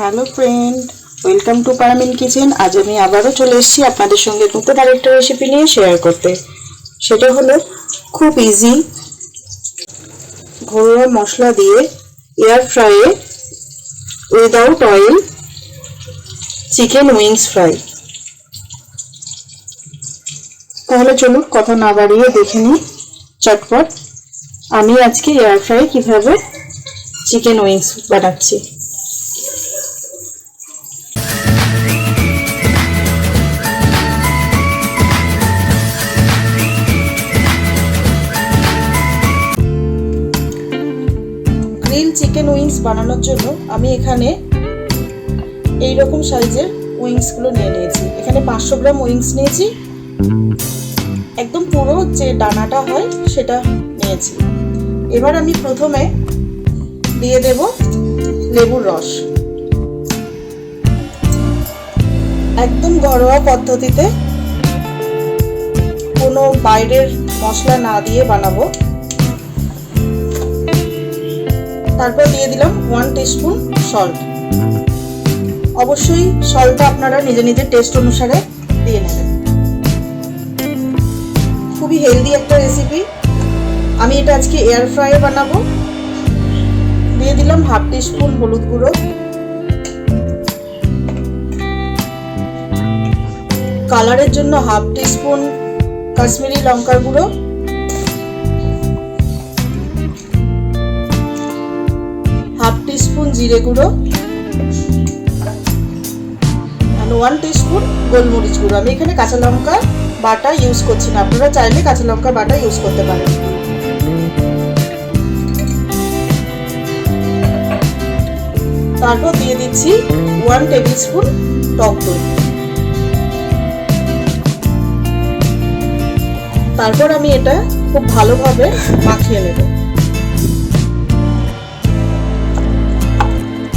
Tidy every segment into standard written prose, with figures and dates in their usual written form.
Hello friend, welcome to পারামিন kitchen. আজ আমি আবারও চলে এসেছি আপনাদের সঙ্গে নতুন আরেকটা রেসিপি নিয়ে শেয়ার করতে। সেটা হলো খুব ইজি ঘরোয়া মশলা দিয়ে এয়ার ফ্রাইয়ে without oil chicken wings fry. তাহলে চলুন কথা না বাড়িয়ে দেখে নিই চটপট আমি আজকে এয়ার ফ্রাই কিভাবে চিকেন উইংস বানাচ্ছি। গ্রিল চিকেন উইংস বানানোর জন্য আমি এখানে এই রকম সাইজের উইংসগুলো নিয়ে নিয়েছি। এখানে 500 গ্রাম উইংস নিয়েছি, একদম পুরো যে ডানাটা হয় সেটা নিয়েছি। এবার আমি প্রথমে দিয়ে দেব লেবুর রস। একদম ঘরোয়া পদ্ধতিতে, কোনো বাইরের মশলা না দিয়ে বানাবো। তারপর দিয়ে দিলাম 1 টিস্পুন সল্ট। অবশ্যই সল্টটা আপনারা নিজের টেস্ট অনুসারে দিয়ে নেবেন। খুবই হেলদি একটা রেসিপি। আমি এটা আজকে এয়ার ফ্রাইয়ে বানাবো। দিয়ে দিলাম 1/2 টিস্পুন হলুদ গুঁড়ো, কালারের জন্য 1/2 টিস্পুন কাশ্মীরি লঙ্কার গুঁড়ো, 1/2 টিস্পুন জিরে গুঁড়ো, আর 1 টিস্পুন গোলমরিচ গুঁড়ো। আমি এখানে কাঁচা লঙ্কা বাটা ইউজ করছি না, আপনারা চাইলে কাঁচা লঙ্কা বাটা ইউজ করতে পারেন। তারপর দিয়ে দিচ্ছি 1 টেবিল স্পুন টক দই। তারপর আমি এটা খুব ভালোভাবে মাখিয়ে নেব।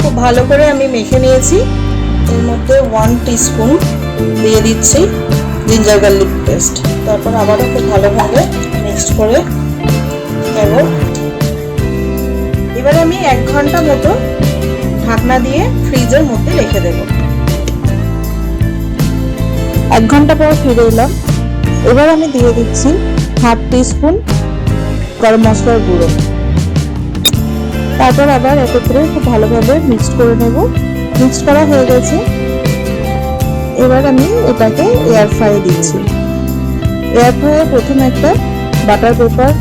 খুব ভালো করে আমি মেখে নিয়েছি। এর মধ্যে 1 টিস্পুন দিয়ে দিচ্ছি জিঞ্জার গার্লিক পেস্ট। তারপর আবারও খুব ভালোভাবে মিক্সড করে নেব। এবার আমি 1 ঘন্টা মতো ঢাকনা দিয়ে ফ্রিজের মধ্যে রেখে দেব। 1 ঘন্টা পর ফিরে এলাম। এবার আমি দিয়ে দিচ্ছি 1/2 টিস্পুন গরম মশলার গুঁড়ো। তারপর আবার একত্রে খুব ভালোভাবে মিক্সড করে নেব। মিক্সড করা হয়ে গেছে। এবার আমি এটাকে এয়ার ফ্রাইয়ে দিচ্ছি। এয়ার ফ্রাইয়ে প্রথমে একটা বাটার পেপার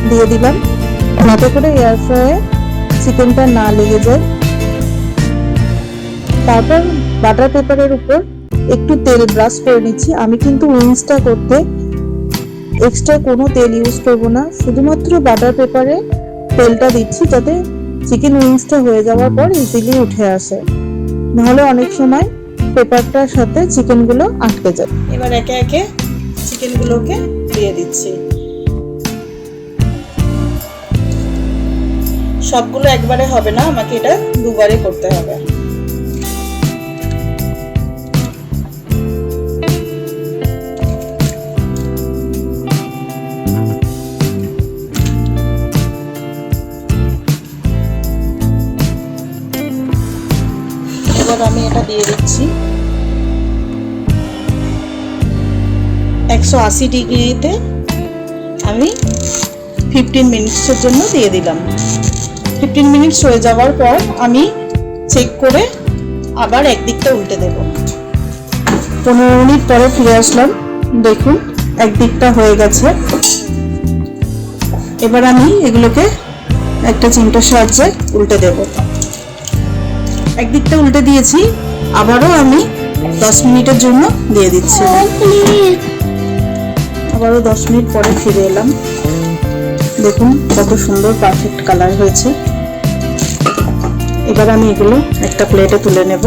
দিয়ে দিলাম, যাতে করে এয়ার ফ্রাইয়ে চিকেনটা না লেগে যায়। তারপর বাটার পেপারের উপর একটু তেল ব্রাশ করে নিচ্ছি। আমি কিন্তু উইংসটা করতে এক্সট্রা কোনো তেল ইউজ করব না, শুধুমাত্র বাটার পেপারে তেলটা দিচ্ছি, যাতে চিকেন উইংসটা হয়ে যাওয়ার পর ইজিলি উঠে আসে। নাহলে অনেক সময় পেপারটার সাথে চিকেনগুলো আটকে যায়। এবার একে একে চিকেনগুলোকে দিয়ে দিচ্ছি। সবগুলো একবারে হবে না, আমাকে এটা দুবারে করতে হবে। এবার আমি এটা দিয়ে দিচ্ছি 180 ডিগ্রিতে। আমি 15 মিনিটসের জন্য দিয়ে দিলাম। 15 মিনিটস হয়ে যাওয়ার পর আমি চেক করে আবার একদিকটা উল্টে দেব। 15 মিনিট পরে ফিরে আসলাম। দেখুন একদিকটা হয়ে গেছে। এবার আমি এগুলোকে একটা চিমটার সাহায্যে উল্টে দেব। একদিকটা উল্টে দিয়েছি, আবারও আমি 10 মিনিটের জন্য দিয়ে দিচ্ছি। আবারও 10 মিনিট পরে ফিরে এলাম। দেখুন কত সুন্দর পারফেক্ট কালার হয়েছে। এবার আমি এগুলো একটা প্লেটে তুলে নেব।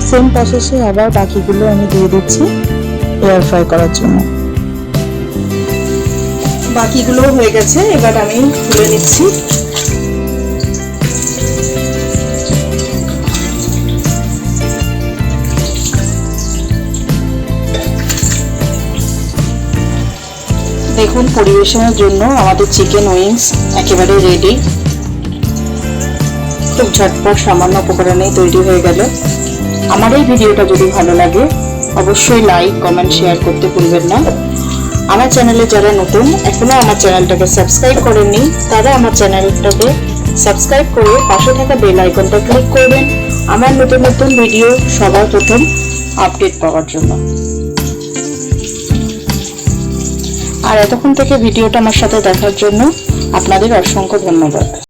সেম প্রসেসে আবার বাকিগুলো আমি দিয়ে দিচ্ছি এয়ার ফ্রাই করার জন্য। বাকিগুলো হয়ে গেছে, এবার আমি তুলে নিচ্ছি। দেখুন পরিবেশনের জন্য আমাদের চিকেন উইংস একেবারে রেডি। খুব ঝটপট সামান্য উপকরণেই তৈরি হয়ে গেল। আমার এই ভিডিওটা যদি ভালো লাগে অবশ্যই লাইক, কমেন্ট, শেয়ার করতে ভুলবেন না। আমার চ্যানেলে যারা নতুন, এখনো আমার চ্যানেলটাকে সাবস্ক্রাইব করেননি, তারা আমার চ্যানেলটাকে সাবস্ক্রাইব করে পাশে থাকা বেল আইকনটা ক্লিক করবেন আমার নতুন নতুন ভিডিও সবার প্রথম আপডেট পাওয়ার জন্য। আর এতক্ষণ থেকে ভিডিওটা আমার সাথে দেখার জন্য আপনাদের অসংখ্য ধন্যবাদ।